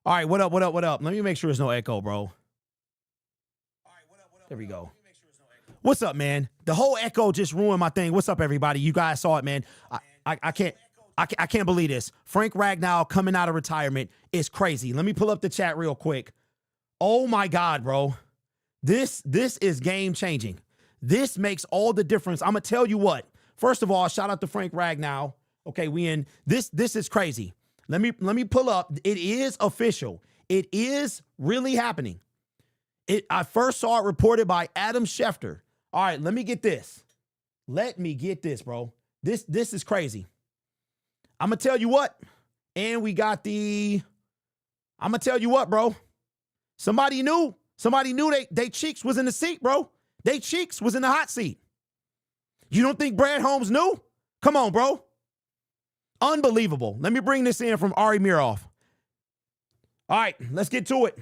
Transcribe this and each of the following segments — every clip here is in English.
All right, what up, what up, what up? Let me make sure there's no echo, bro. There we go. What's up, man? The whole echo just ruined my thing. What's up, everybody? You guys saw it, man. I can't believe this. Frank Ragnow coming out of retirement is crazy. Let me pull up the chat real quick. Oh my God, bro. This is game changing. This makes all the difference. I'm gonna tell you what. First of all, shout out to Frank Ragnow. Okay, we in this is crazy. Let me pull up. It is official. It is really happening. I first saw it reported by Adam Schefter. All right, let me get this. Let me get this, bro. This is crazy. I'm gonna tell you what. And we got I'm gonna tell you what, bro. Somebody knew they cheeks was in the seat, bro. They cheeks was in the hot seat. You don't think Brad Holmes knew? Come on, bro. Unbelievable. Let me bring this in from Ari Miroff. All right, let's get to it.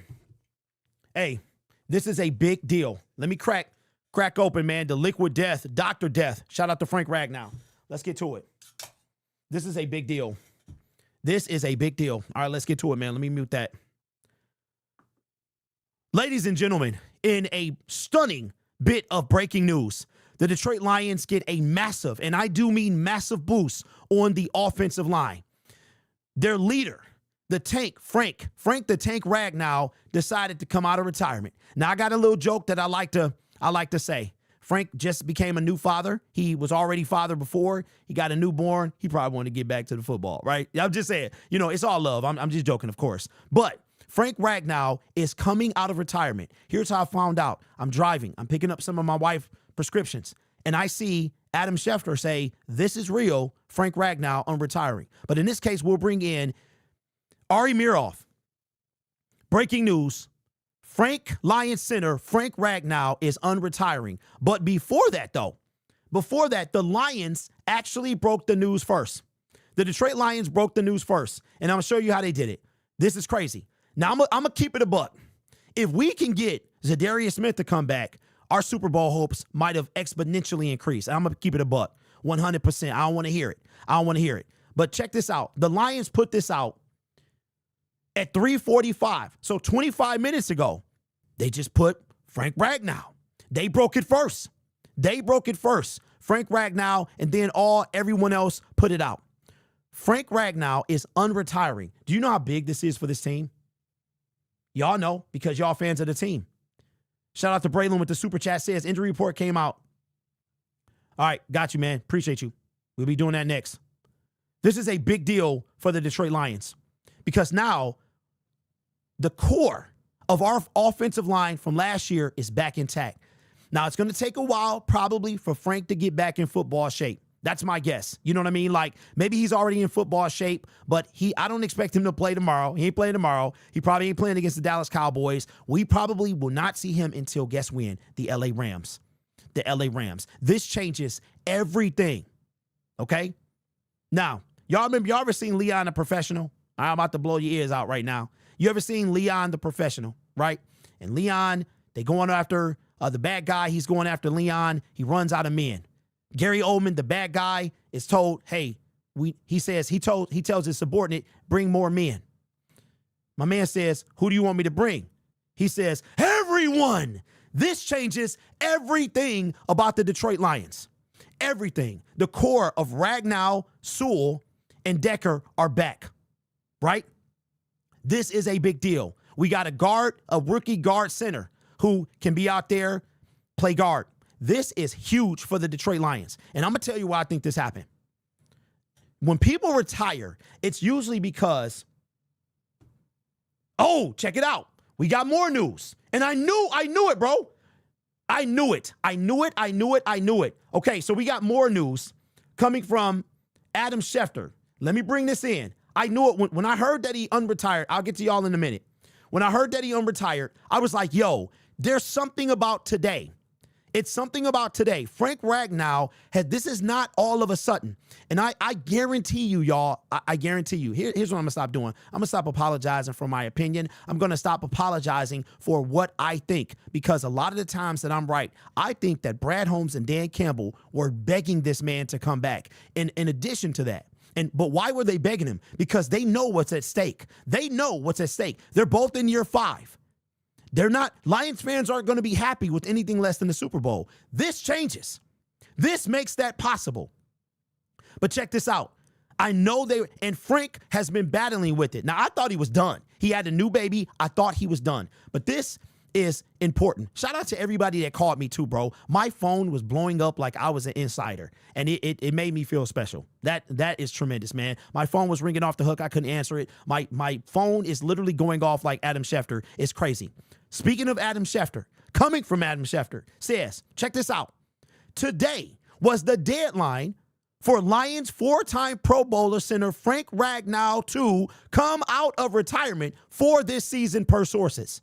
Hey, this is a big deal. Let me crack open, man. The liquid death, Dr. Death. Shout out to Frank Ragnow. Let's get to it. This is a big deal. This is a big deal. All right, let's get to it, man. Let me mute that. Ladies and gentlemen, in a stunning bit of breaking news, the Detroit Lions get a massive, and I do mean massive, boost on the offensive line. Their leader, the tank, Frank the Tank Ragnow, decided to come out of retirement. Now, I got a little joke that I like to say. Frank just became a new father. He was already father before. He got a newborn. He probably wanted to get back to the football, right? I'm just saying, it's all love. I'm just joking, of course. But Frank Ragnow is coming out of retirement. Here's how I found out. I'm driving. I'm picking up some of my wife's prescriptions, and I see Adam Schefter say, this is real, Frank Ragnow, I'm retiring. But in this case, we'll bring in Ari Miroff. Breaking news. Lions center Frank Ragnow is unretiring. But before that, the Lions actually broke the news first. The Detroit Lions broke the news first, and I'm going to show you how they did it. This is crazy. Now, I'm going to keep it a buck. If we can get Zadarius Smith to come back, our Super Bowl hopes might have exponentially increased. I'm going to keep it a buck, 100%. I don't want to hear it. But check this out. The Lions put this out at 3:45. So 25 minutes ago, they just put Frank Ragnow. They broke it first. Frank Ragnow, and then everyone else put it out. Frank Ragnow is unretiring. Do you know how big this is for this team? Y'all know because y'all fans of the team. Shout out to Braylon with the super chat, says injury report came out. All right, got you, man. Appreciate you. We'll be doing that next. This is a big deal for the Detroit Lions because now the core of our offensive line from last year is back intact. Now, it's going to take a while probably for Frank to get back in football shape. That's my guess. You know what I mean? Like, maybe he's already in football shape, but I don't expect him to play tomorrow. He ain't playing tomorrow. He probably ain't playing against the Dallas Cowboys. We probably will not see him until, guess when? The LA Rams. This changes everything. Okay? Now, y'all ever seen Leon the Professional? I'm about to blow your ears out right now. You ever seen Leon the Professional, right? And Leon, they going after the bad guy. He's going after Leon. He runs out of men. Gary Oldman, the bad guy, is told, hey, he tells his subordinate, bring more men. My man says, who do you want me to bring? He says, everyone. This changes everything about the Detroit Lions. Everything. The core of Ragnow, Sewell, and Decker are back, right? This is a big deal. We got a rookie guard center who can be out there, play guard. This is huge for the Detroit Lions. And I'm going to tell you why I think this happened. When people retire, it's usually because, check it out. We got more news. And I knew it, bro. I knew it. Okay, so we got more news coming from Adam Schefter. Let me bring this in. I knew it when I heard that he unretired. I'll get to y'all in a minute. When I heard that he unretired, I was like, yo, there's something about today. It's something about today. Frank Ragnow this is not all of a sudden. And I guarantee you, y'all, I guarantee you, here's what I'm going to stop doing. I'm going to stop apologizing for my opinion. I'm going to stop apologizing for what I think, because a lot of the times that I'm right, I think that Brad Holmes and Dan Campbell were begging this man to come back. In addition to that, But why were they begging him? Because they know what's at stake. They know what's at stake. They're both in year 5. They're not, Lions fans aren't going to be happy with anything less than the Super Bowl. This changes. This makes that possible. But check this out. I know and Frank has been battling with it. Now, I thought he was done. He had a new baby. I thought he was done. But this is important. Shout out to everybody that called me too, bro. My phone was blowing up like I was an insider, and it made me feel special. That is tremendous, man. My phone was ringing off the hook. I couldn't answer it. My phone is literally going off like Adam Schefter. It's crazy. Speaking of Adam Schefter, coming from Adam Schefter, says, check this out. Today was the deadline for Lions 4-time Pro Bowler center Frank Ragnow to come out of retirement for this season per sources.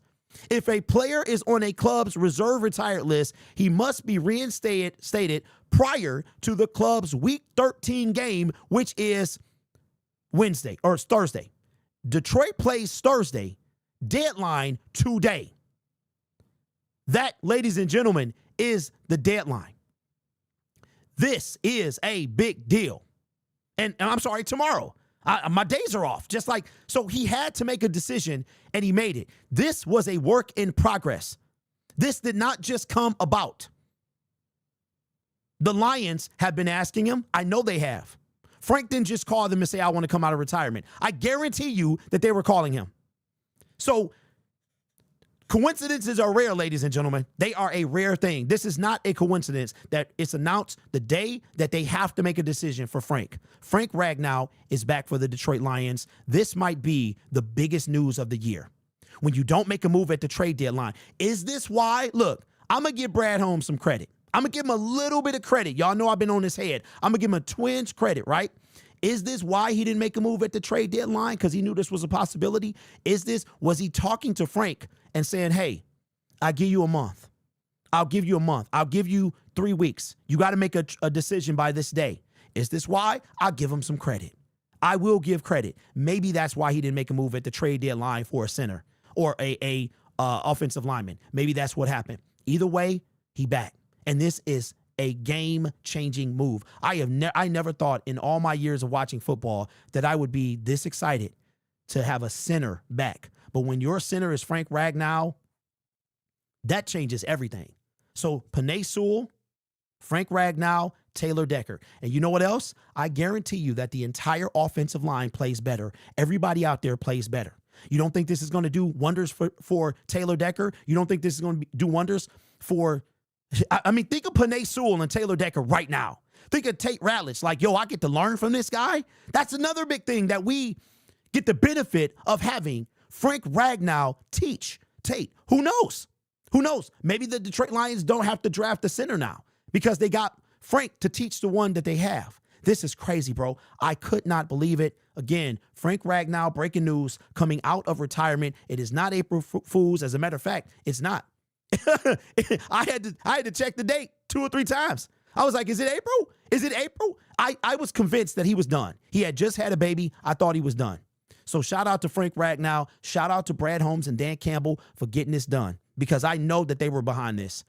If a player is on a club's reserve retired list, he must be reinstated prior to the club's Week 13 game, which is Thursday. Detroit plays Thursday. Deadline today. That, ladies and gentlemen, is the deadline. This is a big deal. And I'm sorry, tomorrow. My days are off. So he had to make a decision, and he made it. This was a work in progress. This did not just come about. The Lions have been asking him. I know they have. Frank didn't just call them and say, I want to come out of retirement. I guarantee you that they were calling him. So coincidences are rare, ladies and gentlemen. They are a rare thing. This is not a coincidence that it's announced the day that they have to make a decision for Frank. Frank Ragnow is back for the Detroit Lions. This might be the biggest news of the year. When you don't make a move at the trade deadline. Is this why? Look, I'm going to give Brad Holmes some credit. I'm going to give him a little bit of credit. Y'all know I've been on his head. I'm going to give him a twinge credit, right? Is this why he didn't make a move at the trade deadline? Because he knew this was a possibility? Was he talking to Frank and saying, hey, I'll give you a month. I'll give you a month. I'll give you 3 weeks. You got to make a decision by this day. Is this why? I'll give him some credit. I will give credit. Maybe that's why he didn't make a move at the trade deadline for a center or a offensive lineman. Maybe that's what happened. Either way, he back. And this is a game-changing move. I never thought in all my years of watching football that I would be this excited to have a center back. But when your center is Frank Ragnow, that changes everything. So Penei Sewell, Frank Ragnow, Taylor Decker. And you know what else? I guarantee you that the entire offensive line plays better. Everybody out there plays better. You don't think this is going to do wonders for Taylor Decker? You don't think this is going to do wonders for... I mean, think of Penei Sewell and Taylor Decker right now. Think of Tate Ratledge. Like, yo, I get to learn from this guy. That's another big thing that we get the benefit of having Frank Ragnow teach Tate. Who knows? Who knows? Maybe the Detroit Lions don't have to draft a center now because they got Frank to teach the one that they have. This is crazy, bro. I could not believe it. Again, Frank Ragnow, breaking news, coming out of retirement. It is not April Fool's. As a matter of fact, it's not. I had to check the date 2 or 3 times. I was like, is it April? Is it April? I was convinced that he was done. He had just had a baby. I thought he was done. So shout out to Frank Ragnow. Shout out to Brad Holmes and Dan Campbell for getting this done because I know that they were behind this.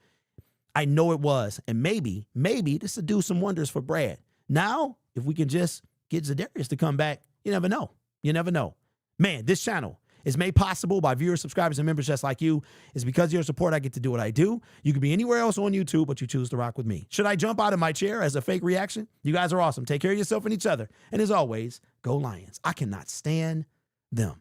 I know it was. And maybe this will do some wonders for Brad. Now, if we can just get Zadarius to come back, you never know. You never know. Man, this channel is made possible by viewers, subscribers, and members just like you. It's because of your support I get to do what I do. You could be anywhere else on YouTube, but you choose to rock with me. Should I jump out of my chair as a fake reaction? You guys are awesome. Take care of yourself and each other. And as always, go Lions. I cannot stand them.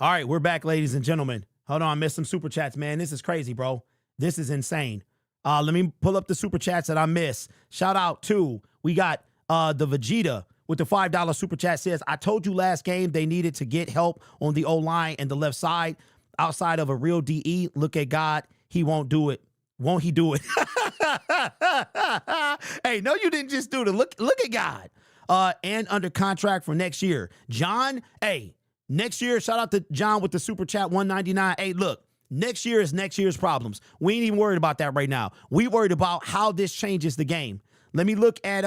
All right, we're back, ladies and gentlemen. Hold on, I missed some super chats, man. This is crazy, bro. This is insane. Let me pull up the super chats that I missed. Shout out to, we got the Vegeta with the $5 super chat says, I told you last game they needed to get help on the O-line and the left side. Outside of a real DE, look at God. He won't do it. Won't he do it? Hey, no, you didn't just do it. Look at God. And under contract for next year. John, hey, next year, shout out to John with the super chat 199. Hey, look, next year is next year's problems. We ain't even worried about that right now. We worried about how this changes the game. Let me look at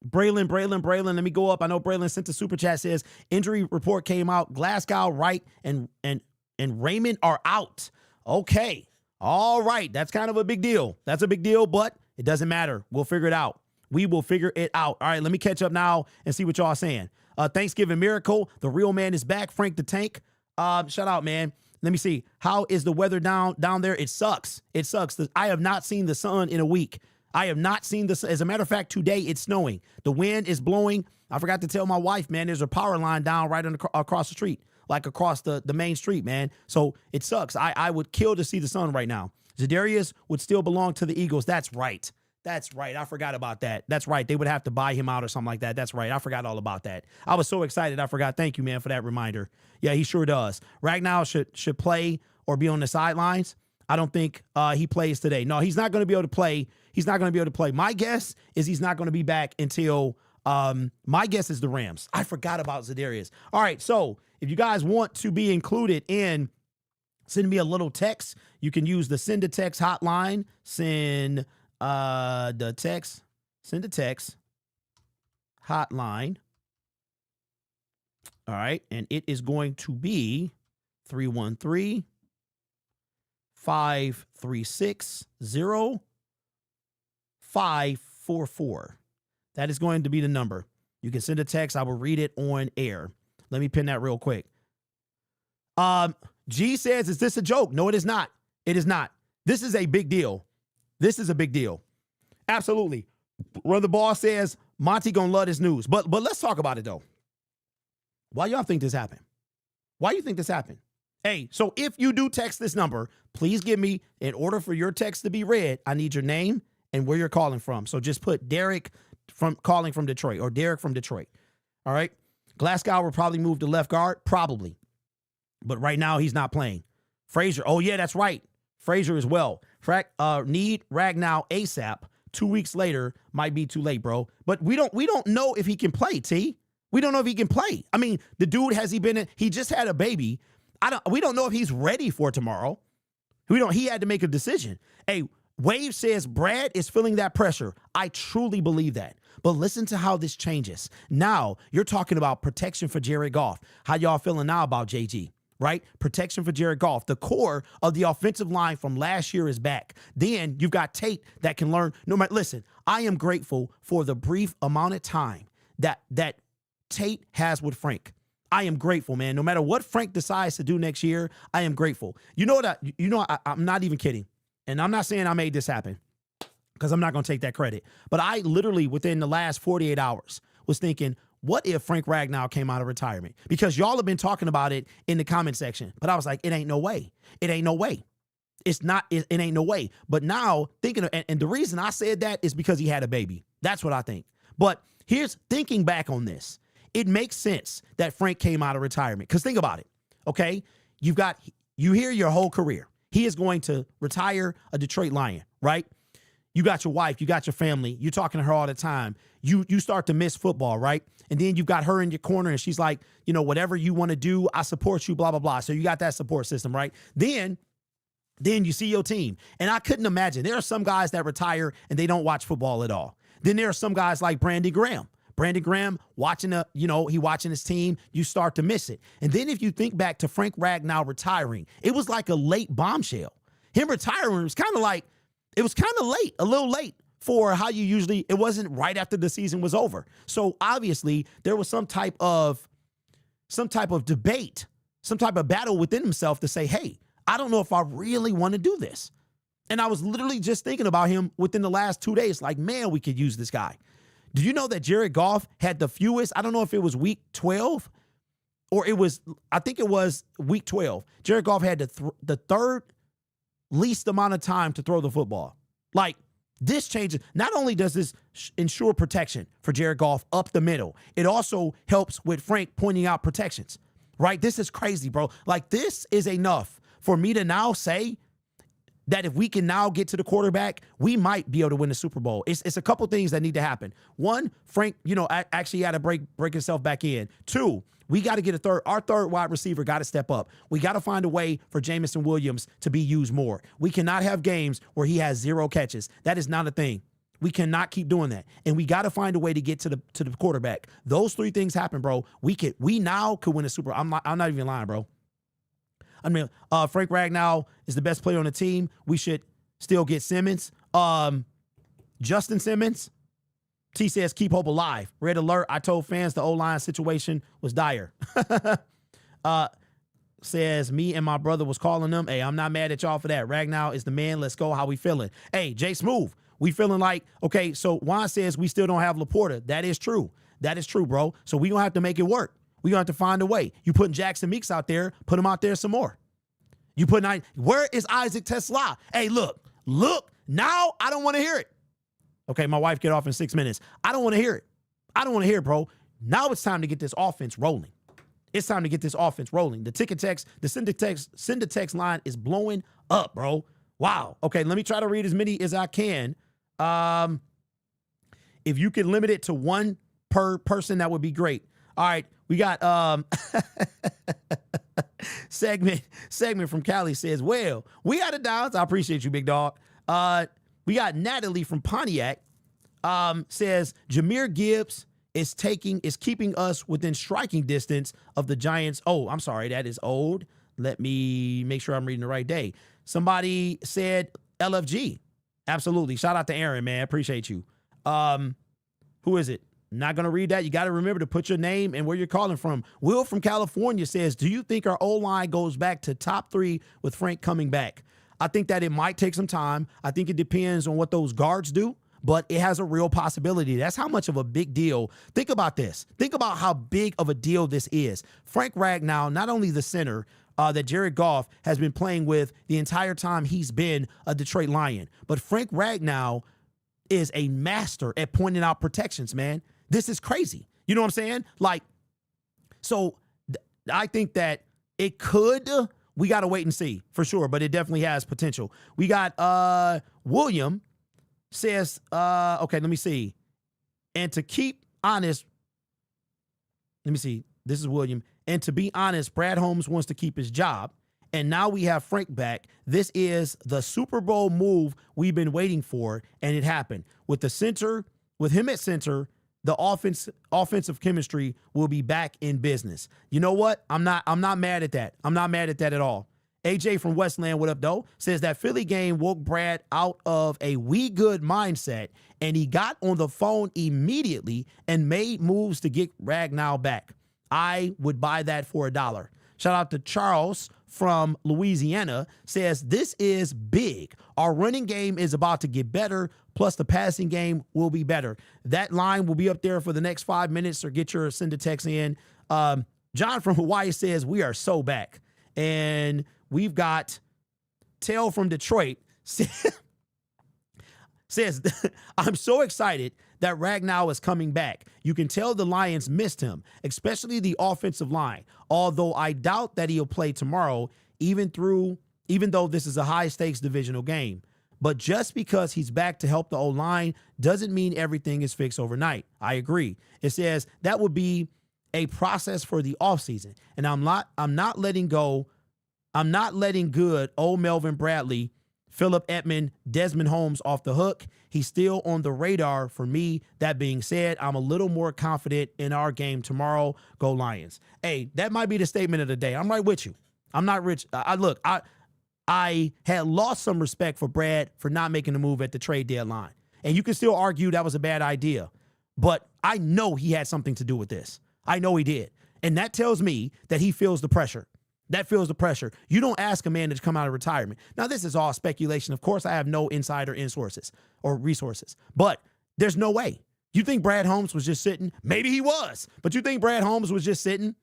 Braylon. Let me go up. I know Braylon sent the super chat, says injury report came out. Glasgow, Wright, and Raymond are out. Okay. All right. That's kind of a big deal. That's a big deal, but it doesn't matter. We'll figure it out. We will figure it out. All right. Let me catch up now and see what y'all are saying. Thanksgiving miracle. The real man is back. Frank the Tank. Shout out, man. Let me see. How is the weather down there? It sucks. It sucks. I have not seen the sun in a week. I have not seen this. As a matter of fact, today it's snowing. The wind is blowing. I forgot to tell my wife, man, there's a power line down right across the street, like across the main street, man. So it sucks. I would kill to see the sun right now. Za'Darius would still belong to the Eagles. That's right. That's right. I forgot about that. That's right. They would have to buy him out or something like that. That's right. I forgot all about that. I was so excited. I forgot. Thank you, man, for that reminder. Yeah, he sure does. Ragnow should play or be on the sidelines. I don't think he plays today. No, he's not going to be able to play. He's not going to be able to play. My guess is he's not going to be back until my guess is the Rams. I forgot about Za'Darius. All right, so if you guys want to be included in send me a little text, you can use the send a text hotline. Send the text hotline. All right, and it is going to be 313-536-0544. That is going to be the number. You can send a text. I will read it on air. Let me pin that real quick. G says, is this a joke? No, it is not. It is not. This is a big deal. This is a big deal. Absolutely. Run the Ball says, Monty gonna love this news. But let's talk about it, though. Why y'all think this happened? Why you think this happened? Hey, so if you do text this number, please give me, in order for your text to be read, I need your name and where you're calling from. So just put Derek calling from Detroit or Derek from Detroit. All right. Glasgow will probably move to left guard. Probably. But right now he's not playing. Frazier. Oh, yeah, that's right. Frazier as well. Need Ragnow ASAP. 2 weeks later might be too late, bro. But we don't know if he can play, T. We don't know if he can play. I mean, the dude, he just had a baby. We don't know if he's ready for tomorrow. He had to make a decision. Hey, Wave says Brad is feeling that pressure. I truly believe that. But listen to how this changes. Now, you're talking about protection for Jared Goff. How y'all feeling now about JG? Right? Protection for Jared Goff. The core of the offensive line from last year is back. Then you've got Tate that can learn. Listen, I am grateful for the brief amount of time that Tate has with Frank. I am grateful, man. No matter what Frank decides to do next year, I am grateful. I'm not even kidding. And I'm not saying I made this happen because I'm not going to take that credit. But I literally, within the last 48 hours, was thinking, what if Frank Ragnow came out of retirement? Because y'all have been talking about it in the comment section. But I was like, it ain't no way. It ain't no way. It's not, it ain't no way. But now thinking, and the reason I said that is because he had a baby. That's what I think. But here's thinking back on this. It makes sense that Frank came out of retirement. Because think about it, okay? You hear your whole career. He is going to retire a Detroit Lion, right? You got your wife, you got your family, you're talking to her all the time. You start to miss football, right? And then you've got her in your corner and she's like, whatever you want to do, I support you, blah, blah, blah. So you got that support system, right? Then you see your team. And I couldn't imagine. There are some guys that retire and they don't watch football at all. Then there are some guys like Brandon Graham. Brandon Graham watching he watching his team, you start to miss it. And then if you think back to Frank Ragnow retiring, it was like a late bombshell. Him retiring was kind of late, a little late for how you usually, it wasn't right after the season was over. So obviously there was some type of debate, some type of battle within himself to say, hey, I don't know if I really want to do this. And I was literally just thinking about him within the last 2 days, like, man, we could use this guy. Do you know that Jared Goff had the fewest? I don't know if it was week 12 or I think it was week 12. Jared Goff had the third least amount of time to throw the football. Like, This changes. Not only does this ensure protection for Jared Goff up the middle, it also helps with Frank pointing out protections, right? This is crazy, bro. Like, this is enough for me to now say that if we can now get to the quarterback, we might be able to win the Super Bowl. It's a couple things that need to happen. One, Frank, actually had to break himself back in. Two, we got to get our third wide receiver got to step up. We got to find a way for Jameson Williams to be used more. We cannot have games where he has 0 catches. That is not a thing. We cannot keep doing that. And we got to find a way to get to the quarterback. Those 3 things happen, bro. We now could win a Super Bowl. I'm not even lying, bro. I mean, Frank Ragnow is the best player on the team. We should still get Simmons. Justin Simmons. T says, keep hope alive. Red alert. I told fans the O-line situation was dire. Says, me and my brother was calling them. Hey, I'm not mad at y'all for that. Ragnow is the man. Let's go. How we feeling? Hey, Jay Smooth. We feeling like, okay, so Juan says we still don't have Laporta. That is true. That is true, bro. So we going to have to make it work. We're going to have to find a way. You putting Jackson Meeks out there, put him out there some more. You putting, where is Isaac Tesla? Hey, look, now I don't want to hear it. Okay, my wife get off in 6 minutes. I don't want to hear it. I don't want to hear it, bro. Now it's time to get this offense rolling. It's time to get this offense rolling. The Syndicate's line is blowing up, bro. Wow. Okay, let me try to read as many as I can. If you can limit it to 1 per person, that would be great. All right, we got segment from Cali says, well, we had a downs. I appreciate you, big dog. We got Natalie from Pontiac, says Jahmyr Gibbs is keeping us within striking distance of the Giants. Oh, I'm sorry, that is old. Let me make sure I'm reading the right day. Somebody said LFG. Absolutely. Shout out to Aaron, man. Appreciate you. Who is it? Not going to read that. You got to remember to put your name and where you're calling from. Will from California says, do you think our O-line goes back to top 3 with Frank coming back? I think that it might take some time. I think it depends on what those guards do, but it has a real possibility. That's how much of a big deal. Think about this. Think about how big of a deal this is. Frank Ragnow, not only the center that Jared Goff has been playing with the entire time he's been a Detroit Lion, but Frank Ragnow is a master at pointing out protections, man. This is crazy. You know what I'm saying? Like, so I think that it could, we got to wait and see for sure, but it definitely has potential. We got William says, okay, let me see. And to keep honest, let me see. This is William. And to be honest, Brad Holmes wants to keep his job. And now we have Frank back. This is the Super Bowl move we've been waiting for, and it happened. With the center, with him at center, the offensive chemistry will be back in business. You know what? I'm not mad at that. I'm not mad at that at all. AJ from Westland, what up, though? Says that Philly game woke Brad out of a we good mindset, and he got on the phone immediately and made moves to get Ragnow back. I would buy that for $1. Shout out to Charles from Louisiana, says this is big. Our running game is about to get better, plus the passing game will be better. That line will be up there for the next 5 minutes, or get your send a text in. John from Hawaii says we are so back. And we've got Tail from Detroit says, I'm so excited that Ragnow is coming back. You can tell the Lions missed him, especially the offensive line. Although I doubt that he'll play tomorrow, even though this is a high-stakes divisional game. But just because he's back to help the O-line doesn't mean everything is fixed overnight. I agree. It says that would be a process for the offseason. And I'm not letting good old Melvin Bradley, Phillip Edmond, Desmond Holmes off the hook. He's still on the radar for me. That being said, I'm a little more confident in our game tomorrow. Go Lions. Hey, that might be the statement of the day. I'm right with you. I'm not rich. I had lost some respect for Brad for not making the move at the trade deadline. And you can still argue that was a bad idea. But I know he had something to do with this. I know he did. And that tells me that he feels the pressure. That feels the pressure. You don't ask a man to come out of retirement. Now, this is all speculation. Of course, I have no insider sources or resources, but there's no way. You think Brad Holmes was just sitting? Maybe he was, but you think Brad Holmes was just sitting,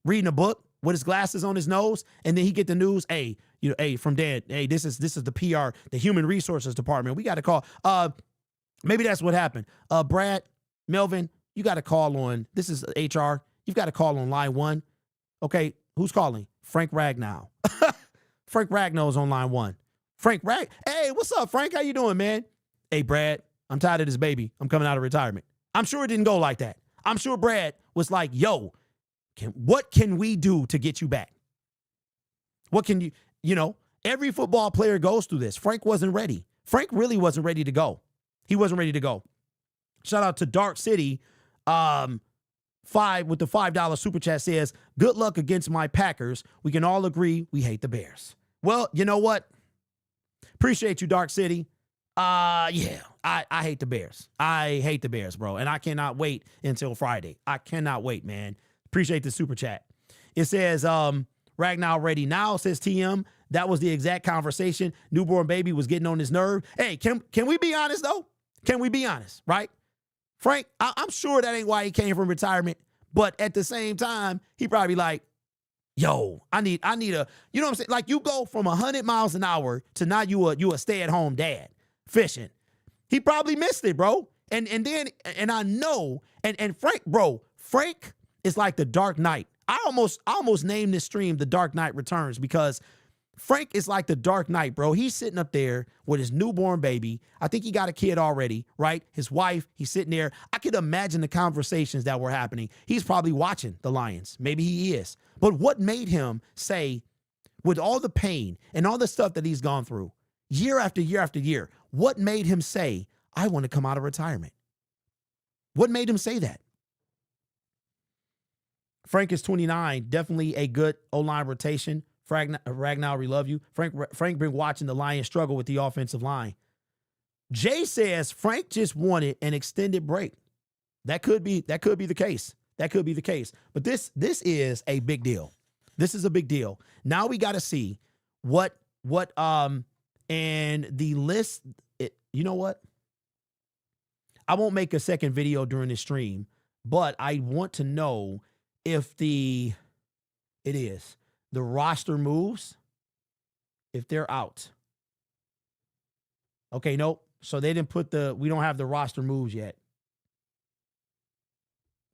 reading a book, with his glasses on his nose, and then he get the news, hey, hey, from Dad, hey, this is the PR, the human resources department. We got to call. Maybe that's what happened. Brad, Melvin, you got to call on, this is HR. You've got to call on line 1. Okay, who's calling? Frank Ragnow. Frank Ragnow's on line 1. Hey, what's up, Frank? How you doing, man? Hey, Brad, I'm tired of this baby. I'm coming out of retirement. I'm sure it didn't go like that. I'm sure Brad was like, yo, what can we do to get you back? What can every football player goes through this. Frank wasn't ready. Frank really wasn't ready to go. He wasn't ready to go. Shout out to Dark City. 5 with the $5 super chat says, good luck against my Packers. We can all agree we hate the Bears. Well, you know what? Appreciate you, Dark City. Yeah, I hate the Bears. I hate the Bears, bro. And I cannot wait until Friday. I cannot wait, man. Appreciate the super chat. It says, Ragnow ready now, says TM. That was the exact conversation. Newborn baby was getting on his nerve. Hey, can we be honest, though? Can we be honest, right? Frank, I'm sure that ain't why he came from retirement. But at the same time, he probably like, yo, I need a, you know what I'm saying? Like, you go from 100 miles an hour to now you a stay-at-home dad fishing. He probably missed it, bro. And I know, and Frank, bro, Frank is like the Dark Knight. I almost named this stream The Dark Knight Returns, because Frank is like the Dark Knight, bro. He's sitting up there with his newborn baby. I think he got a kid already, right? His wife, he's sitting there. I could imagine the conversations that were happening. He's probably watching the Lions. Maybe he is. But what made him say, with all the pain and all the stuff that he's gone through, year after year after year, what made him say, I want to come out of retirement? What made him say that? Frank is 29. Definitely a good O-line rotation. Ragnow, we love you. Frank been watching the Lions struggle with the offensive line. Jay says Frank just wanted an extended break. That could be the case. That could be the case. But this is a big deal. This is a big deal. Now we got to see what and the list. You know what? I won't make a second video during this stream, but I want to know if the roster moves, if they're out. Okay, nope. So they didn't put we don't have the roster moves yet.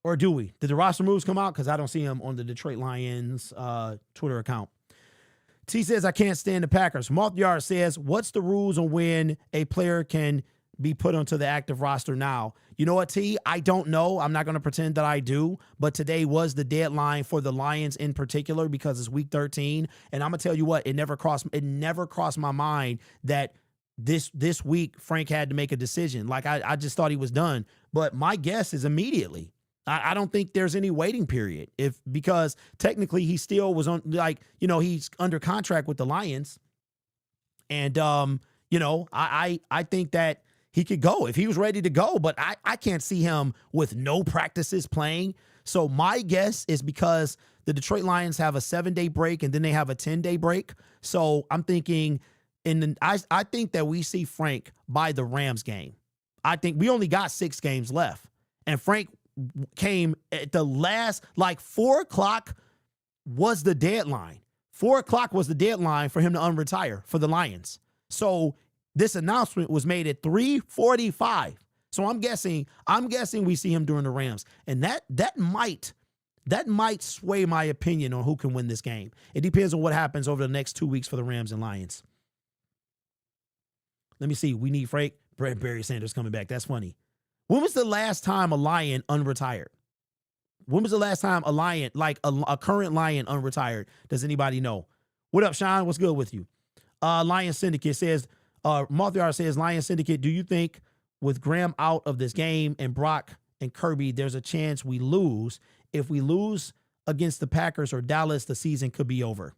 Or do we? Did the roster moves come out? Because I don't see them on the Detroit Lions Twitter account. T says, I can't stand the Packers. Moth Yard says, what's the rules on when a player can be put onto the active roster now? You know what, T? I don't know. I'm not going to pretend that I do. But today was the deadline for the Lions in particular, because it's week 13. And I'm going to tell you what, it never crossed my mind that this week Frank had to make a decision. Like, I just thought he was done. But my guess is immediately. I don't think there's any waiting period, because technically he still was on, like, he's under contract with the Lions. And, I think that he could go if he was ready to go, but I can't see him with no practices playing. So my guess is because the Detroit Lions have a 7-day break and then they have a 10-day break. So I'm thinking I think that we see Frank by the Rams game. I think we only got 6 games left, and Frank came at the last, like 4 o'clock was the deadline. 4 o'clock was the deadline for him to unretire for the Lions. So this announcement was made at 3:45. So I'm guessing we see him during the Rams. And that might sway my opinion on who can win this game. It depends on what happens over the next 2 weeks for the Rams and Lions. Let me see. We need Frank. Barry Sanders coming back. That's funny. When was the last time a Lion unretired? When was the last time a Lion, like a current Lion, unretired? Does anybody know? What up, Sean? What's good with you? Lions Syndicate says, Mothra says, Lions Syndicate, do you think with Graham out of this game and Brock and Kirby, there's a chance we lose? If we lose against the Packers or Dallas, the season could be over.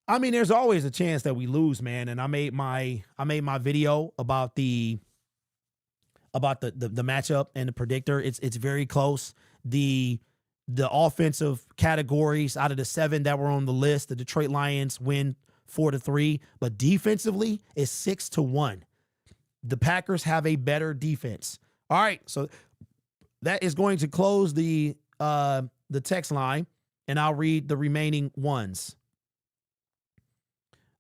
I mean, there's always a chance that we lose, man. And I made my video about the matchup and the predictor. It's very close. The offensive categories out of the 7 that were on the list, the Detroit Lions win 4-3, but defensively it's 6-1. The Packers have a better defense. All right, so that is going to close the text line. and I'll read the remaining ones.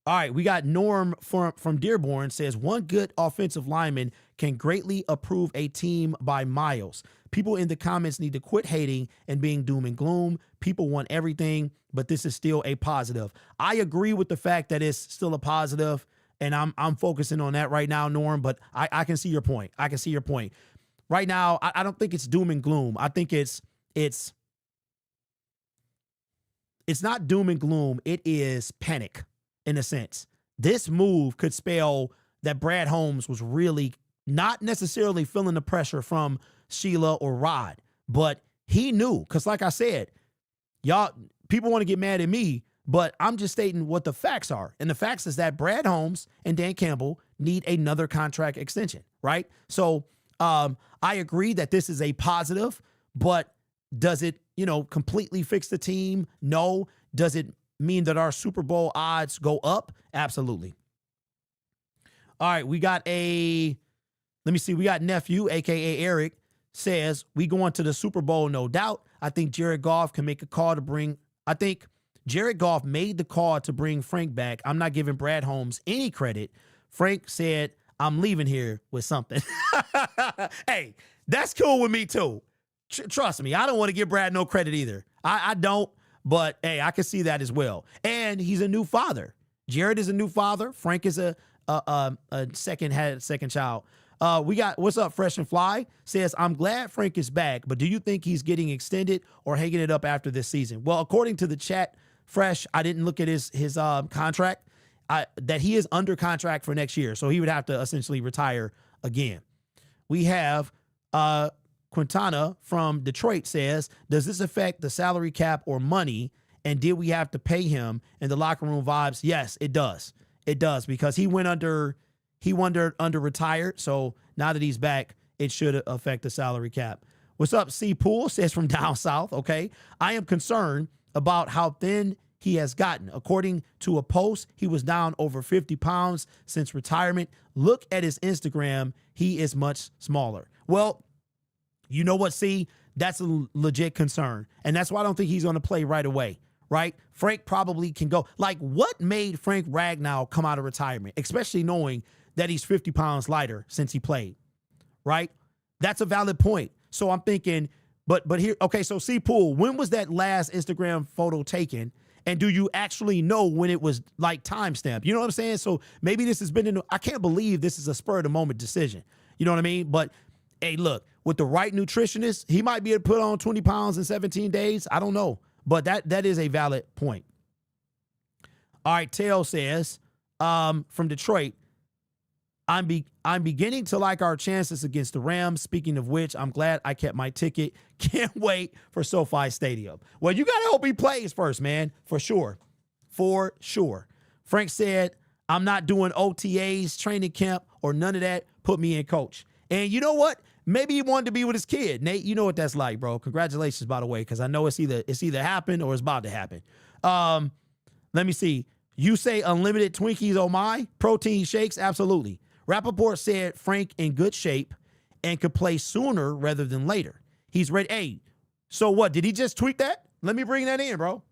All right, we got Norm from Dearborn says, one good offensive lineman can greatly improve a team by miles. People in the comments need to quit hating and being doom and gloom. People want everything, but this is still a positive. I agree with the fact that it's still a positive, and I'm focusing on that right now, Norm, but I can see your point. I can see your point. Right now, I don't think it's doom and gloom. I think it's not doom and gloom. It is panic. In a sense, this move could spell that Brad Holmes was really not necessarily feeling the pressure from Sheila or Rod, but he knew, because like I said, y'all, people want to get mad at me, but I'm just stating what the facts are. And the facts is that Brad Holmes and Dan Campbell need another contract extension, right? So I agree that this is a positive, but does it, completely fix the team? No. Does it mean that our Super Bowl odds go up? Absolutely. All right, we got Nephew, aka Eric, says, we going to the Super Bowl, no doubt. I think Jared Goff can make a call to bring, I think Jared Goff made the call to bring Frank back. I'm not giving Brad Holmes any credit. Frank said, I'm leaving here with something. Hey, that's cool with me too. Trust me, I don't want to give Brad no credit either. I don't. But, hey, I can see that as well. And he's a new father. Jared is a new father. Frank is a second child. We got, what's up, Fresh and Fly? Says, I'm glad Frank is back, but do you think he's getting extended or hanging it up after this season? Well, according to the chat, Fresh, I didn't look at his contract, that he is under contract for next year. So he would have to essentially retire again. We have Quintana from Detroit says, does this affect the salary cap or money? And did we have to pay him in the locker room vibes? Yes, it does. It does, because he went under retired. So now that he's back, it should affect the salary cap. What's up, C Pool says from down south. Okay. I am concerned about how thin he has gotten. According to a post, he was down over 50 pounds since retirement. Look at his Instagram. He is much smaller. Well, you know what, see? That's a legit concern. And that's why I don't think he's going to play right away, right? Frank probably can go. Like, what made Frank Ragnow come out of retirement, especially knowing that he's 50 pounds lighter since he played, right? That's a valid point. So I'm thinking, but here, okay, so C Pool, when was that last Instagram photo taken? And do you actually know when it was like timestamped? You know what I'm saying? So maybe this has been, I can't believe this is a spur of the moment decision. You know what I mean? But hey, look, with the right nutritionist, he might be able to put on 20 pounds in 17 days. I don't know. But that is a valid point. All right, Tail says, from Detroit, I'm beginning to like our chances against the Rams. Speaking of which, I'm glad I kept my ticket. Can't wait for SoFi Stadium. Well, you got to hope he plays first, man, for sure. For sure. Frank said, I'm not doing OTAs, training camp, or none of that. Put me in, coach. And you know what? Maybe he wanted to be with his kid. Nate, you know what that's like, bro. Congratulations, by the way, because I know it's either happened or it's about to happen. Let me see. You say unlimited Twinkies, oh my. Protein shakes, absolutely. Rappaport said Frank in good shape and could play sooner rather than later. He's ready. Hey, so what? Did he just tweet that? Let me bring that in, bro.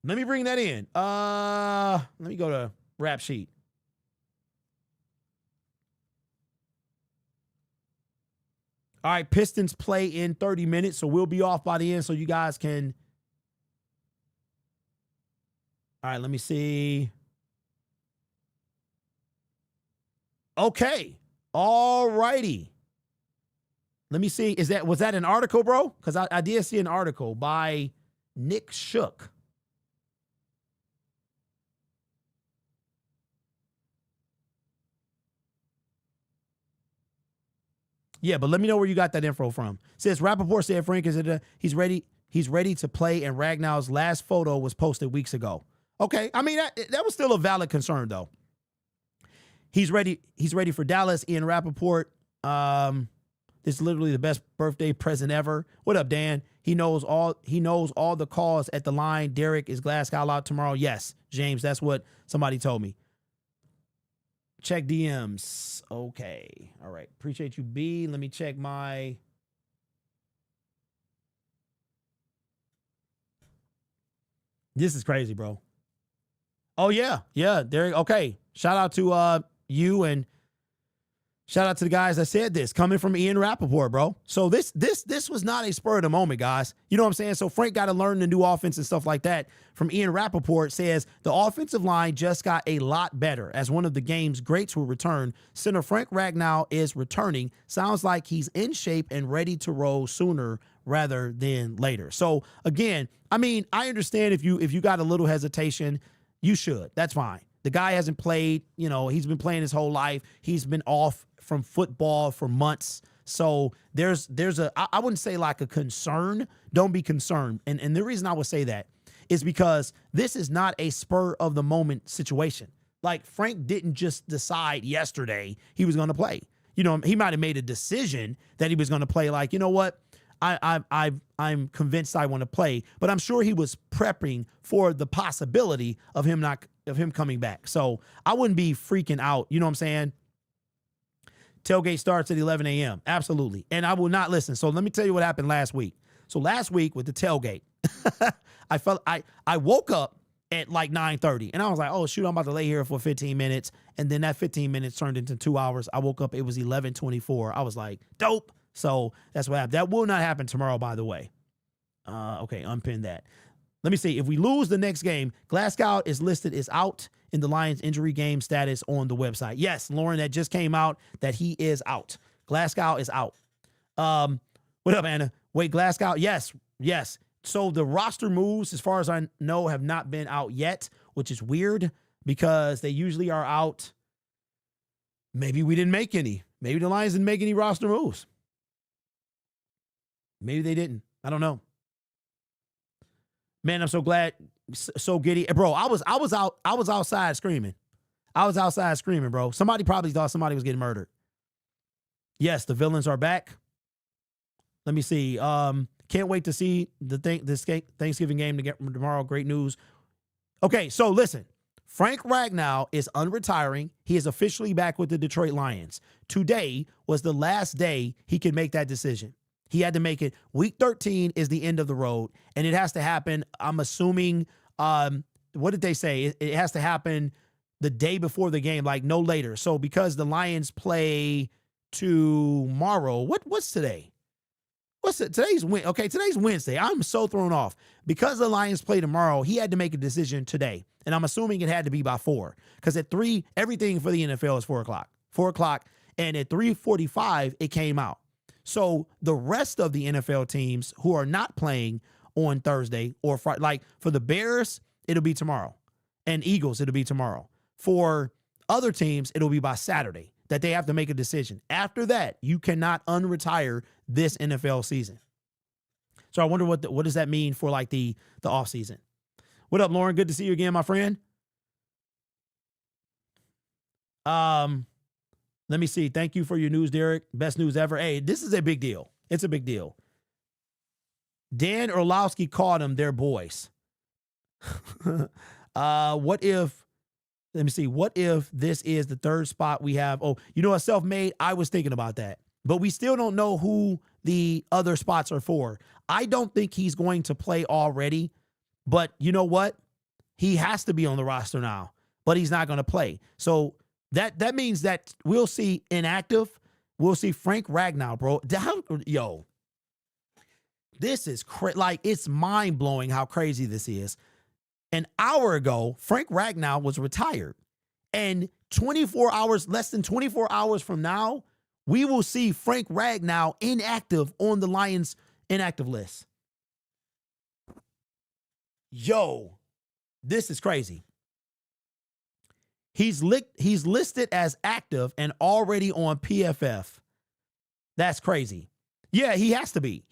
Let me bring that in. Let me go to Rap Sheet. All right, Pistons play in 30 minutes, so we'll be off by the end so you guys can. All right, let me see. Okay. All righty. Let me see. Was that an article, bro? Because I did see an article by Nick Shook. Yeah, but let me know where you got that info from. It says Rappaport said Frank he's ready to play, and Ragnow's last photo was posted weeks ago. Okay, I mean that was still a valid concern though. He's ready for Dallas. Ian Rappaport. This is literally the best birthday present ever. What up, Dan? He knows all the calls at the line. Derek, is Glasgow out tomorrow? Yes, James, that's what somebody told me. Check DMs. Okay. All right. Appreciate you, B. Let me check my. This is crazy, bro. Oh, yeah. Yeah. There. Okay. Shout out to you, and shout out to the guys that said this, coming from Ian Rappaport, bro. So this was not a spur of the moment, guys. You know what I'm saying? So Frank got to learn the new offense and stuff like that. From Ian Rappaport, says the offensive line just got a lot better as one of the game's greats will return. Center Frank Ragnow is returning. Sounds like he's in shape and ready to roll sooner rather than later. So again, I mean, I understand if you got a little hesitation, you should. That's fine. The guy hasn't played, you know, he's been playing his whole life. He's been off from football for months. So there's I wouldn't say like a concern. Don't be concerned. And the reason I would say that is because this is not a spur of the moment situation. Like, Frank didn't just decide yesterday he was going to play. You know, he might have made a decision that he was going to play. Like, you know what? I'm convinced I want to play, but I'm sure he was prepping for the possibility of him coming back. So I wouldn't be freaking out. You know what I'm saying? Tailgate starts at 11 a.m. Absolutely. And I will not listen. So let me tell you what happened last week. So last week with the tailgate, I woke up at like 9:30 and I was like, oh shoot, I'm about to lay here for 15 minutes. And then that 15 minutes turned into 2 hours. I woke up, it was 11:24. I was like, dope. So that's what happened. That will not happen tomorrow, by the way. Okay, unpin that. Let me see. If we lose the next game, Glasgow is listed as out in the Lions injury game status on the website. Yes, Lauren, that just came out that he is out. Glasgow is out. What up, Anna? Wait, Glasgow? Yes. So the roster moves, as far as I know, have not been out yet, which is weird because they usually are out. Maybe we didn't make any. Maybe the Lions didn't make any roster moves. Maybe they didn't. I don't know. Man, I'm so glad, so giddy. Bro, I was outside screaming. Bro. Somebody probably thought somebody was getting murdered. Yes, the villains are back. Let me see. Can't wait to see this Thanksgiving game to get tomorrow. Great news. Okay, so listen. Frank Ragnow is unretiring. He is officially back with the Detroit Lions. Today was the last day he could make that decision. He had to make it. Week 13 is the end of the road, and it has to happen, I'm assuming, what did they say? It has to happen the day before the game, like no later. So because the Lions play tomorrow, what's today? Today's Wednesday. I'm so thrown off. Because the Lions play tomorrow, he had to make a decision today, and I'm assuming it had to be by 4, because at 3, everything for the NFL is 4 o'clock. 4 o'clock, and at 3:45, it came out. So the rest of the NFL teams who are not playing on Thursday or Friday, like for the Bears, it'll be tomorrow, and Eagles, it'll be tomorrow. For other teams, it'll be by Saturday that they have to make a decision. After that, you cannot unretire this NFL season. So I wonder what does that mean for like the off season. What up, Lauren? Good to see you again, my friend. Let me see. Thank you for your news, Derek. Best news ever. Hey, this is a big deal. It's a big deal. Dan Orlowski called them their boys. What if this is the third spot we have? Oh, you know what, self-made? I was thinking about that. But we still don't know who the other spots are for. I don't think he's going to play already. But you know what? He has to be on the roster now. But he's not going to play. So that means that we'll see inactive. We'll see Frank Ragnow, bro. Yo, this is like, it's mind blowing how crazy this is. An hour ago, Frank Ragnow was retired, and less than 24 hours from now, we will see Frank Ragnow inactive on the Lions inactive list. Yo, this is crazy. He's listed as active and already on PFF. That's crazy. Yeah, he has to be.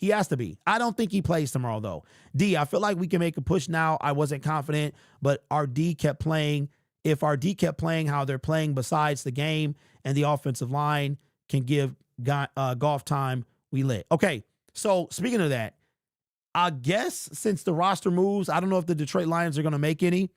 I don't think he plays tomorrow, though. D, I feel like we can make a push now. I wasn't confident, but our D kept playing. If our D kept playing how they're playing besides the game and the offensive line can give golf time, we lit. Okay, so speaking of that, I guess since the roster moves, I don't know if the Detroit Lions are going to make any.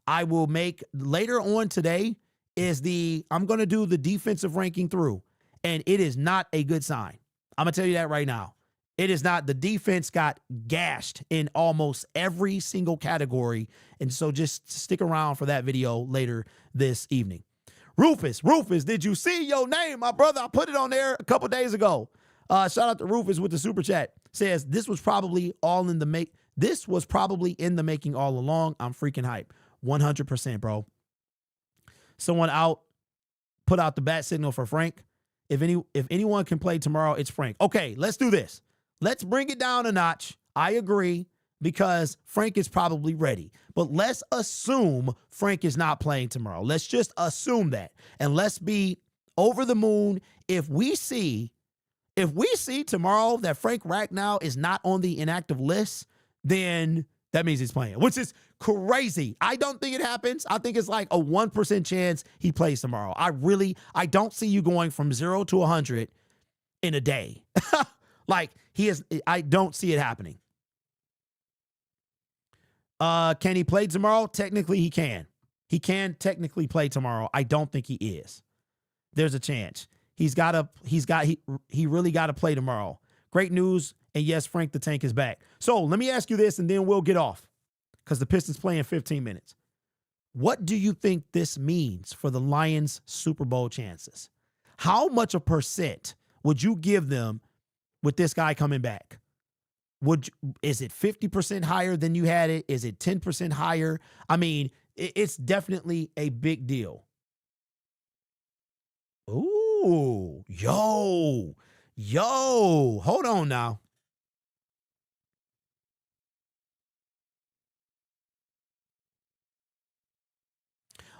I will make later on today I'm going to do the defensive ranking through, and it is not a good sign. I'm going to tell you that right now. It is not. The defense got gashed in almost every single category. And so just stick around for that video later this evening. Rufus, did you see your name, my brother? I put it on there a couple days ago. Shout out to Rufus with the super chat. Says this was probably in the making all along. I'm freaking hype. 100%, bro. Someone put out the bat signal for Frank. If anyone can play tomorrow, it's Frank. Okay, let's do this. Let's bring it down a notch. I agree, because Frank is probably ready. But let's assume Frank is not playing tomorrow. Let's just assume that. And let's be over the moon if we see tomorrow that Frank Ragnow is not on the inactive list, then that means he's playing, which is crazy. I don't think it happens. I think it's like a 1% chance he plays tomorrow. I don't see you going from 0 to 100 in a day. I don't see it happening. Can he play tomorrow? Technically, he can. He can technically play tomorrow. I don't think he is. There's a chance. He really got to play tomorrow. Great news. And yes, Frank the Tank is back. So let me ask you this, and then we'll get off, because the Pistons play in 15 minutes. What do you think this means for the Lions' Super Bowl chances? How much a percent would you give them with this guy coming back? Is it 50% higher than you had it? Is it 10% higher? I mean, it's definitely a big deal. Ooh, yo, hold on now.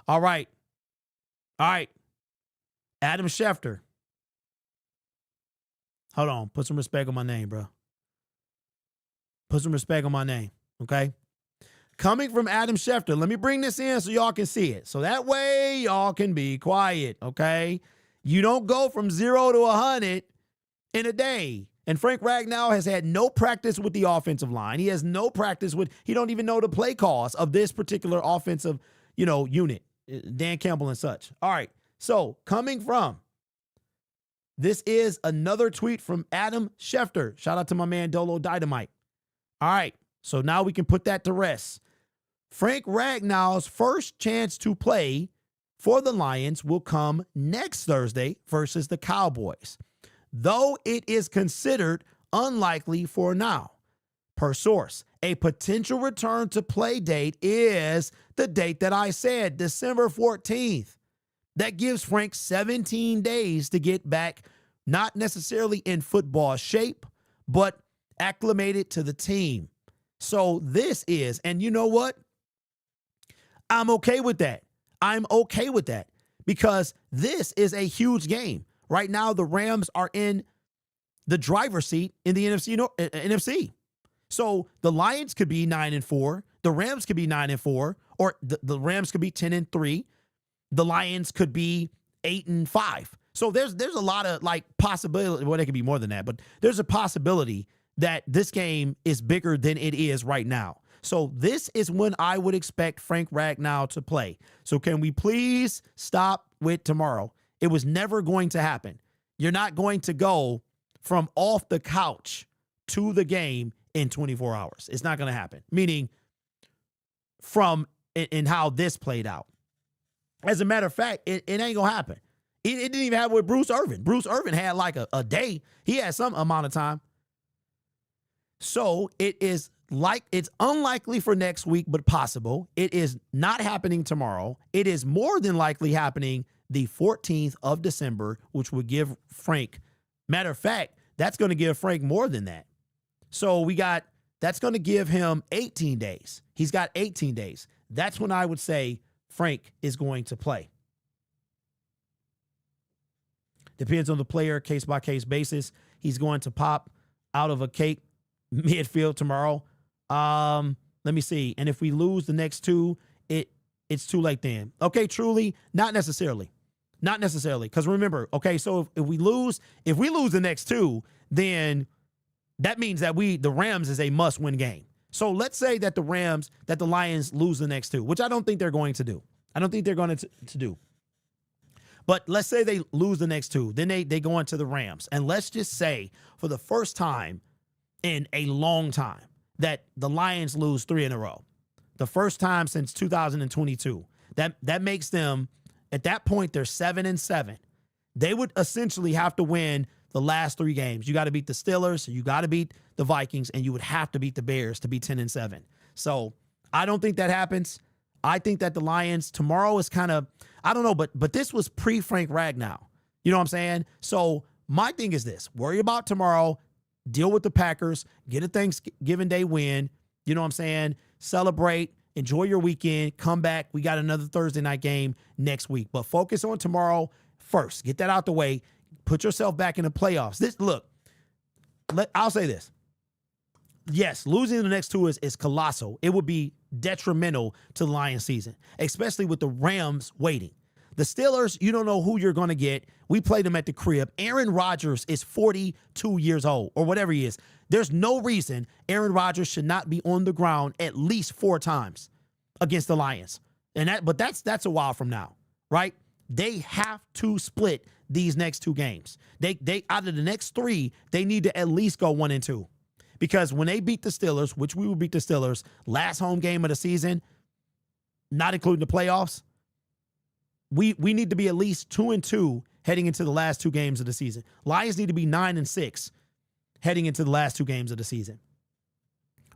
All right. Adam Schefter. Hold on. Put some respect on my name, bro. Put some respect on my name, okay? Coming from Adam Schefter. Let me bring this in so y'all can see it. So that way y'all can be quiet, okay? You don't go from 0 to 100 in a day. And Frank Ragnow has had no practice with the offensive line. He has no practice he don't even know the play calls of this particular offensive, unit, Dan Campbell and such. All right. So coming from, this is another tweet from Adam Schefter. Shout out to my man Dolo Dynamite. All right. So now we can put that to rest. Frank Ragnow's first chance to play for the Lions will come next Thursday versus the Cowboys, though it is considered unlikely for now. Per source, a potential return to play date is the date that I said, December 14th. That gives Frank 17 days to get back, not necessarily in football shape, but acclimated to the team. So this is, and you know what? I'm okay with that. I'm okay with that, because this is a huge game. Right now, the Rams are in the driver's seat in the NFC. So the Lions could be 9-4. The Rams could be 9-4, or the Rams could be 10-3. The Lions could be 8-5. So there's a lot of possibility. Well, it could be more than that, but there's a possibility that this game is bigger than it is right now. So this is when I would expect Frank Ragnow to play. So can we please stop with tomorrow? It was never going to happen. You're not going to go from off the couch to the game in 24 hours. It's not going to happen. Meaning from in how this played out. As a matter of fact, it ain't going to happen. It didn't even happen with Bruce Irvin. Bruce Irvin had like a day. He had some amount of time. So it's unlikely for next week, but possible. It is not happening tomorrow. It is more than likely happening the 14th of December, which would give Frank, matter of fact, that's going to give Frank more than that. So that's going to give him 18 days. He's got 18 days. That's when I would say Frank is going to play. Depends on the player, case-by-case basis. He's going to pop out of a cake midfield tomorrow. Let me see. And if we lose the next two, it's too late then. Okay, truly, not necessarily. Not necessarily. Because remember, okay, so if we lose the next two, then that means that the Rams is a must-win game. So let's say that the Lions lose the next two, which I don't think they're going to do. I don't think they're going to do. But let's say they lose the next two. Then they go into the Rams. And let's just say for the first time in a long time that the Lions lose 3 in a row. The first time since 2022. That makes them, at that point, they're 7-7. They would essentially have to win the last 3 games. You got to beat the Steelers, you got to beat the Vikings, and you would have to beat the Bears to be 10-7. So I don't think that happens. I think that the Lions tomorrow is kind of, I don't know, but this was pre-Frank Ragnow. You know what I'm saying? So my thing is this: worry about tomorrow, deal with the Packers, get a Thanksgiving Day win. You know what I'm saying? Celebrate, enjoy your weekend, come back. We got another Thursday night game next week, but focus on tomorrow first. Get that out the way. Put yourself back in the playoffs. I'll say this. Yes, losing the next 2 is colossal. It would be detrimental to the Lions season, especially with the Rams waiting. The Steelers, you don't know who you're going to get. We played them at the crib. Aaron Rodgers is 42 years old or whatever he is. There's no reason Aaron Rodgers should not be on the ground at least 4 times against the Lions. But that's a while from now, right? They have to split these next 2 games. They out of the next 3, they need to at least go 1-2. Because when they beat the Steelers, which we will beat the Steelers, last home game of the season, not including the playoffs, we need to be at least 2-2 heading into the last 2 games of the season. Lions need to be 9-6 heading into the last 2 games of the season.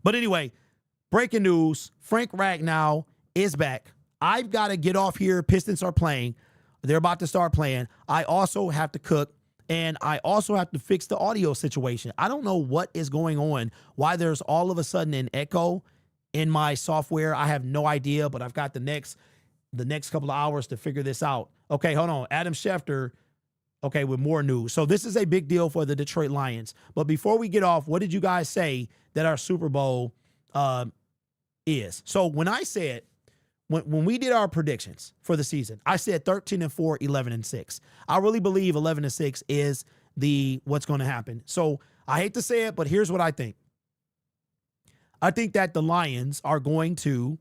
But anyway, breaking news, Frank Ragnow is back. I've got to get off here. Pistons are playing. They're about to start playing. I also have to cook, and I also have to fix the audio situation. I don't know what is going on, why there's all of a sudden an echo in my software. I have no idea, but I've got the next couple of hours to figure this out. Okay, hold on. Adam Schefter, okay, with more news. So this is a big deal for the Detroit Lions. But before we get off, what did you guys say that our Super Bowl is? So when I said, when we did our predictions for the season, I said 13-4, 11-6. I really believe 11-6 is what's going to happen. So I hate to say it, but here's what I think. I think that the Lions are going to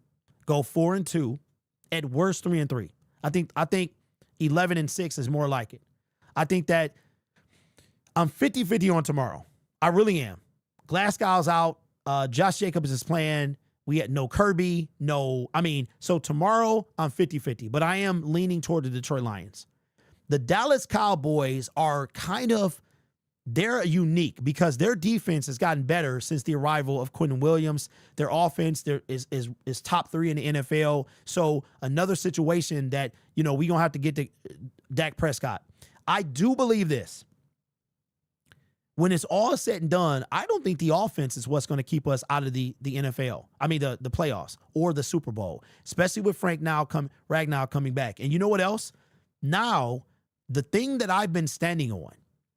go 4-2, at worst 3-3. I think 11-6 is more like it. I think that I'm 50-50 on tomorrow. I really am. Glasgow's out. Josh Jacobs is playing. We had no Kirby, so tomorrow I'm 50-50, but I am leaning toward the Detroit Lions. The Dallas Cowboys are they're unique because their defense has gotten better since the arrival of Quentin Williams. Their offense is top 3 in the NFL. So another situation that, we're going to have to get to Dak Prescott. I do believe this. When it's all said and done, I don't think the offense is what's going to keep us out of the NFL. I mean, the playoffs or the Super Bowl, especially with Ragnow coming back. And you know what else? Now, the thing that I've been standing on,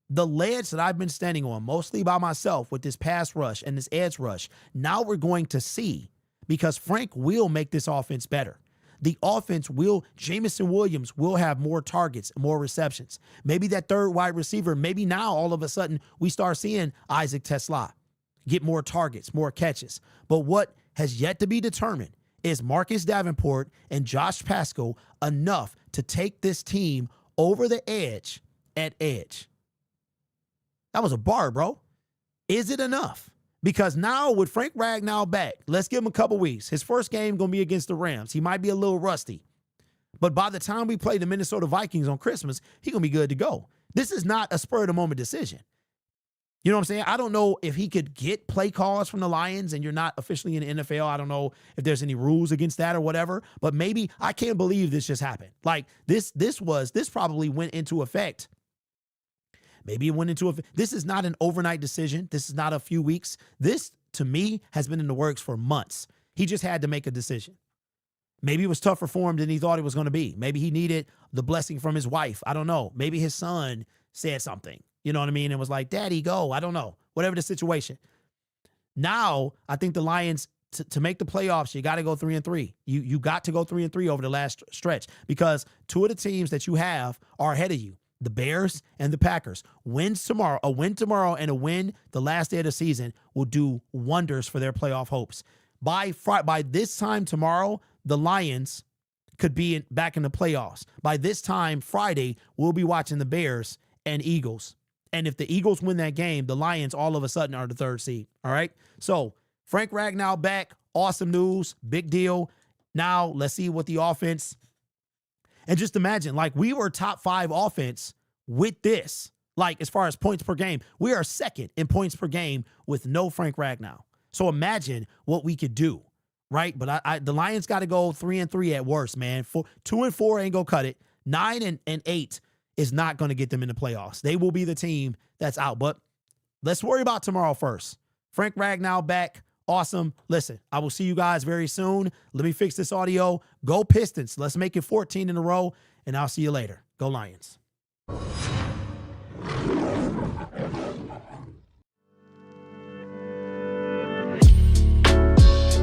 the ledge that I've been standing on, mostly by myself with this pass rush and this edge rush, now we're going to see, because Frank will make this offense better. The offense Jameson Williams will have more targets, more receptions. Maybe that third wide receiver, maybe now all of a sudden we start seeing Isaac Tesla get more targets, more catches. But what has yet to be determined is Marcus Davenport and Josh Pascal enough to take this team over the edge at edge. That was a bar, bro. Is it enough? Because now with Frank Ragnow back, let's give him a couple weeks. His first game going to be against the Rams. He might be a little rusty. But by the time we play the Minnesota Vikings on Christmas, he's going to be good to go. This is not a spur-of-the-moment decision. You know what I'm saying? I don't know if he could get play calls from the Lions and you're not officially in the NFL. I don't know if there's any rules against that or whatever. But maybe I can't believe this just happened. Like this probably went into effect. Maybe it went into this is not an overnight decision. This is not a few weeks. This, to me, has been in the works for months. He just had to make a decision. Maybe it was tougher for him than he thought it was going to be. Maybe he needed the blessing from his wife. I don't know. Maybe his son said something. You know what I mean? And was like, Daddy, go. I don't know. Whatever the situation. Now, I think the Lions, to make the playoffs, you got to go 3-3. You got to go 3-3 over the last stretch because 2 of the teams that you have are ahead of you. The Bears and the Packers. A win tomorrow and a win the last day of the season will do wonders for their playoff hopes. By this time tomorrow, the Lions could be back in the playoffs. By this time Friday, we'll be watching the Bears and Eagles And if the Eagles win that game, the Lions all of a sudden are the 3rd seed. All right. So Frank Ragnow back. Awesome news. Big deal. Now let's see what the offense. And just imagine, like, we were top 5 offense with this. Like, as far as points per game, we are 2nd in points per game with no Frank Ragnow. So imagine what we could do, right? But the Lions got to go 3-3 at worst, man. 2-4 ain't gonna cut it. 9-8 is not going to get them in the playoffs. They will be the team that's out. But let's worry about tomorrow first. Frank Ragnow back. Awesome. Listen, I will see you guys very soon. Let me fix this audio. Go Pistons. Let's make it 14 in a row, and I'll see you later. Go Lions.